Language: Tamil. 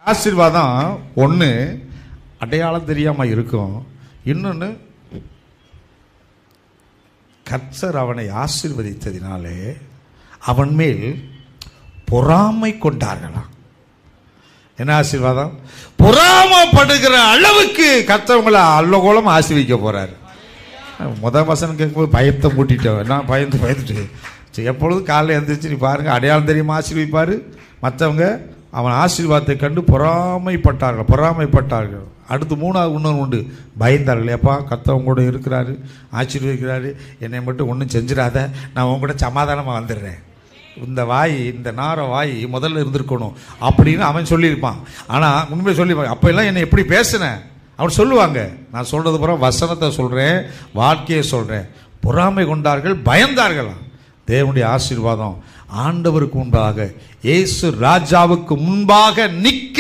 ஆசீர்வாதம் ஒன்று அடையாளம் தெரியாமல் இருக்கும், இன்னொன்று கர்த்தர் அவனை ஆசீர்வதித்ததினாலே அவன் மேல் பொறாமை கொண்டார்களாம். என்ன ஆசீர்வாதம்? பொறாமப்படுகிற அளவுக்கு கர்த்தவங்களை அல்லகோலம் ஆசீர்வதிக்க போறாரு. வசனம் கேட்கும்போது பயத்தை மூட்டிட்டோம். என்ன பயந்துட்டு சரி, எப்பொழுதும் காலையில் எழுந்திரிச்சு நீ பாருங்க, அடையாளம் தெரியாமல் ஆசீர்வதிப்பார். மற்றவங்க அவன் ஆசீர்வாதத்தை கண்டு பொறாமைப்பட்டார்கள். அடுத்து மூணாவது இன்னொன்று உண்டு, பயந்தார்கள். ஏப்பா கர்த்தர் கூட இருக்கிறாரு, ஆசீர்வதிக்கிறாரு, என்னை மட்டும் ஒன்றும் செஞ்சிடாத, நான் உங்க கூட சமாதானமாக வந்துடுறேன். இந்த வாய், இந்த நார வாய் முதல்ல இருந்திருக்கணும் அப்படின்னு அவன் சொல்லியிருப்பான். ஆனால் உண்மையை சொல்லியிருப்பான், அப்போ எல்லாம் என்னை எப்படி பேசுனேன் அவன் சொல்லுவாங்க. நான் சொல்கிறது பிறகு வசனத்தை சொல்கிறேன், வாழ்க்கையை சொல்கிறேன். பொறாமை கொண்டார்கள், பயந்தார்களாம். தேவனுடைய ஆசீர்வாதம் ஆண்டவருக்கு முன்பாக, இயேசு ராஜாவுக்கு முன்பாக நிற்கிற